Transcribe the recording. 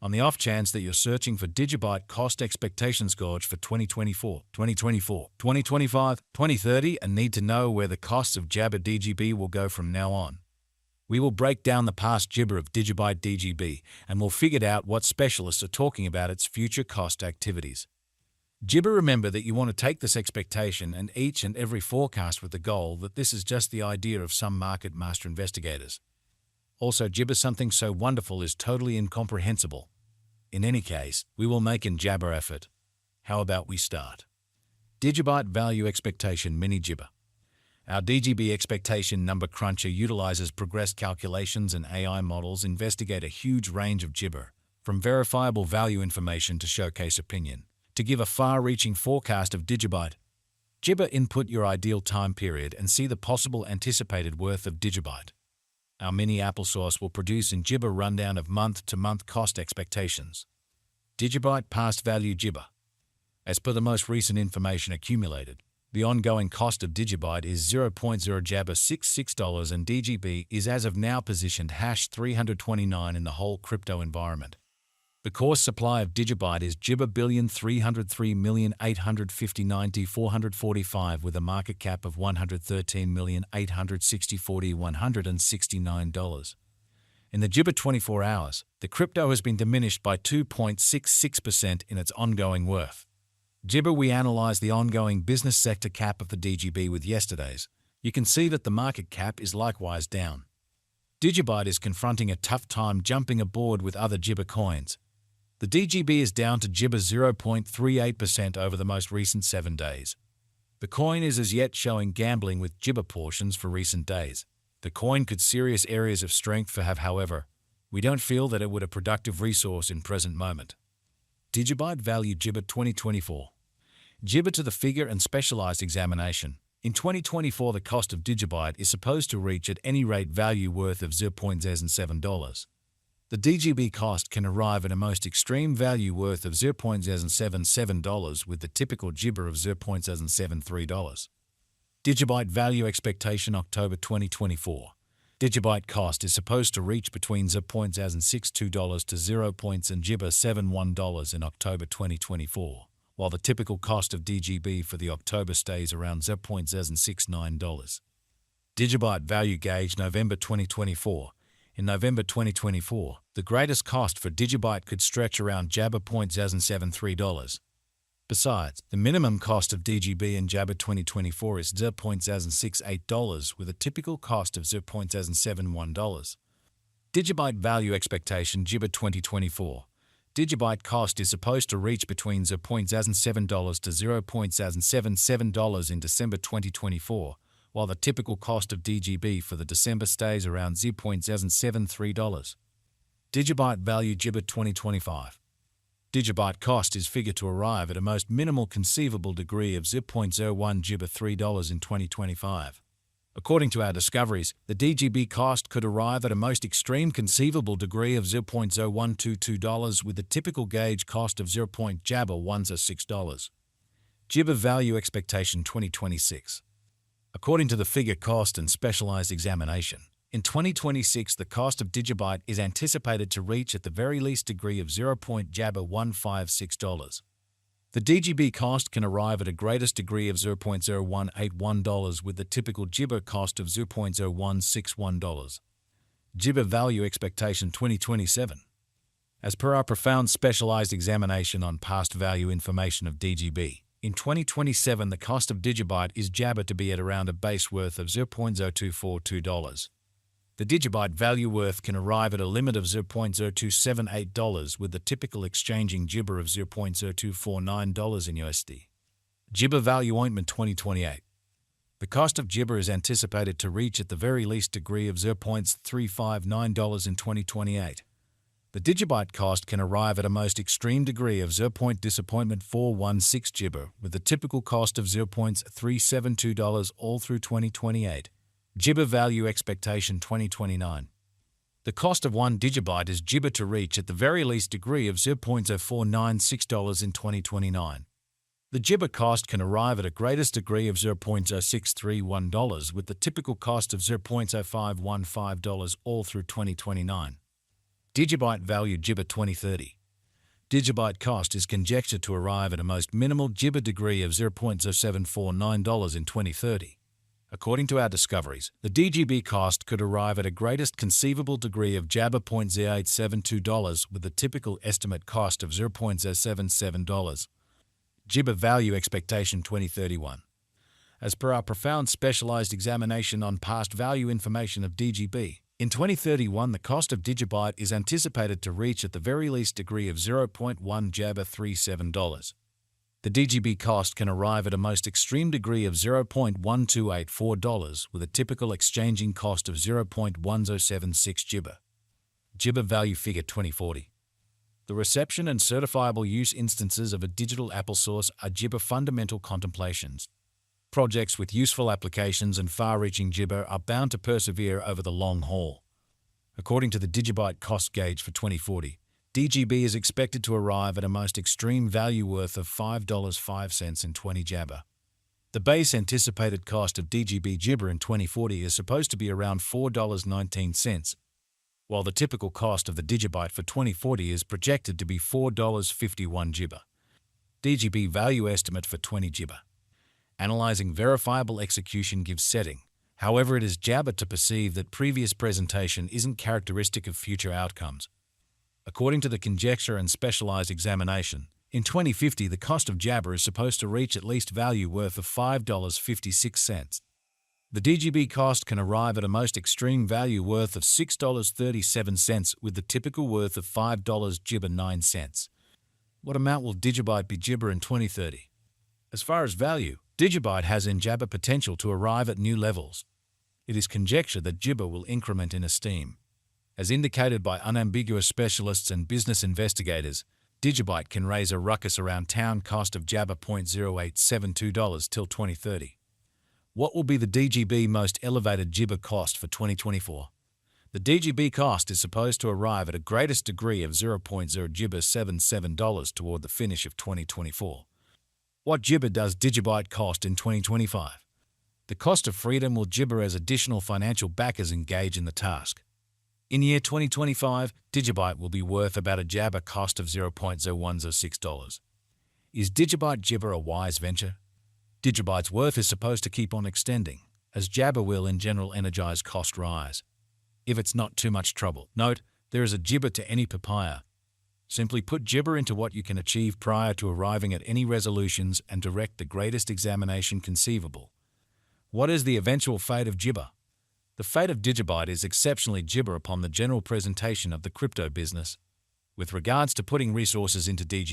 On the off chance that you're searching for Digibyte cost expectations gauge for 2024, 2025, 2030 and need to know where the costs of Jabber DGB will go from now on, we will break down the past Jibber of Digibyte DGB and we'll figure out what specialists are talking about its future cost activities. Jibber, remember that you want to take this expectation and each and every forecast with the goal that this is just the idea of some market master investigators. Also, Jibber, something so wonderful is totally incomprehensible. In any case, we will make an Jabber effort. How about we start? Digibyte Value Expectation Mini Jibber. Our DGB expectation number cruncher utilizes progressed calculations and AI models investigate a huge range of Jibber, from verifiable value information to showcase opinion, to give a far-reaching forecast of Digibyte. Jibber, input your ideal time period and see the possible anticipated worth of Digibyte. Our mini applesauce will produce in Jibber rundown of month-to-month cost expectations. Digibyte Past Value Jibber. As per the most recent information accumulated, the ongoing cost of Digibyte is 0.0 Jabber $66 and DGB is as of now positioned #329 in the whole crypto environment. The core supply of Digibyte is Jibber 1,303,859,445 with a market cap of $113,860,169. In the Jibber 24 hours, the crypto has been diminished by 2.66% in its ongoing worth. Jibber, we analyze the ongoing business sector cap of the DGB with yesterday's. You can see that the market cap is likewise down. Digibyte is confronting a tough time jumping aboard with other Jibber coins. The DGB is down to Jibber 0.38% over the most recent 7 days. The coin is as yet showing gambling with Jibber portions for recent days. The coin could serious areas of strength for have, however, we don't feel that it would a productive resource in present moment. Digibyte Value Jibber 2024. Jibber to the figure and specialized examination. In 2024, the cost of Digibyte is supposed to reach at any rate value worth of $0.07. The DGB cost can arrive at a most extreme value worth of $0.077 with the typical Jibber of $0.073. Digibyte Value Expectation October 2024. Digibyte cost is supposed to reach between $0.062 to $0.071 in October 2024, while the typical cost of DGB for the October stays around $0.069. Digibyte Value Gauge November 2024. In November 2024, the greatest cost for Digibyte could stretch around Jabber $0.073. Besides, the minimum cost of DGB in Jabber 2024 is $0.068 with a typical cost of $0.071. Digibyte Value Expectation Jibber 2024. Digibyte cost is supposed to reach between $0.07 to $0.077 in December 2024, while the typical cost of DGB for the December stays around $0.073. Digibyte Value Jibber 2025. Digibyte cost is figured to arrive at a most minimal conceivable degree of $0.01 Jibber $3 in 2025. According to our discoveries, the DGB cost could arrive at a most extreme conceivable degree of $0.0122 with the typical gauge cost of $0.6. Jibber Value Expectation 2026. According to the figure cost and specialized examination, in 2026 the cost of Digibyte is anticipated to reach at the very least degree of $0.156. The DGB cost can arrive at a greatest degree of $0.0181 with the typical Jibber cost of $0.0161. Jibber Value Expectation 2027. As per our profound specialized examination on past value information of DGB, in 2027 the cost of Digibyte is Jabber to be at around a base worth of $0.0242. The Digibyte value worth can arrive at a limit of $0.0278 with the typical exchanging Jibber of $0.0249 in USD. Jibber Value Ointment 2028. The cost of Jibber is anticipated to reach at the very least degree of $0.359 in 2028. The Digibyte cost can arrive at a most extreme degree of $0.416 Jibber with the typical cost of $0.372 all through 2028. Jibber Value Expectation 2029. The cost of 1 Digibyte is Jibber to reach at the very least degree of $0.0496 in 2029. The Jibber cost can arrive at a greatest degree of $0.0631 with the typical cost of $0.0515 all through 2029. Digibyte value Dgb 2030. Digibyte cost is conjectured to arrive at a most minimal Dgb degree of $0.0749 in 2030. According to our discoveries, the Dgb cost could arrive at a greatest conceivable degree of Dgb $0.0872 with a typical estimate cost of $0.077. Dgb value expectation 2031. As per our profound specialized examination on past value information of Dgb, in 2031 the cost of Digibyte is anticipated to reach at the very least degree of $0.1 Dgb $37. The Dgb cost can arrive at a most extreme degree of $0.1284 with a typical exchanging cost of $0.1076 Dgb. Dgb value figure 2040. The reception and certifiable use instances of a digital Apple source are Dgb fundamental contemplations. Projects with useful applications and far-reaching Dgb are bound to persevere over the long haul. According to the Digibyte cost gauge for 2040, Dgb is expected to arrive at a most extreme value worth of $5.05 in 20 Dgb. The base anticipated cost of Dgb Dgb in 2040 is supposed to be around $4.19, while the typical cost of the Digibyte for 2040 is projected to be $4.51 Dgb. Dgb value estimate for 20 Dgb. Analyzing verifiable execution gives setting. However, it is Dgb to perceive that previous presentation isn't characteristic of future outcomes. According to the conjecture and specialized examination, in 2050 the cost of Dgb is supposed to reach at least value worth of $5.56. The Dgb cost can arrive at a most extreme value worth of $6.37 with the typical worth of $5 Dgb 9 cents. What amount will Digibyte be Dgb in 2030? As far as value, Digibyte has in Dgb potential to arrive at new levels. It is conjectured that Dgb will increment in esteem. As indicated by unambiguous specialists and business investigators, Digibyte can raise a ruckus around town cost of Dgb $0.0872 till 2030. What will be the Dgb most elevated Dgb cost for 2024? The Dgb cost is supposed to arrive at a greatest degree of $0.0 Dgb $77 toward the finish of 2024. What Dgb does Digibyte cost in 2025? The cost of freedom will Dgb as additional financial backers engage in the task. In year 2025, Digibyte will be worth about a Dgb cost of $0.0106. Is Digibyte Dgb a wise venture? Digibyte's worth is supposed to keep on extending, as Dgb will in general energize cost rise. If it's not too much trouble, note, there is a Dgb to any papaya. Simply put Dgb into what you can achieve prior to arriving at any resolutions and direct the greatest examination conceivable. What is the eventual fate of Dgb? The fate of Digibyte is exceptionally Dgb upon the general presentation of the crypto business. With regards to putting resources into Dgb,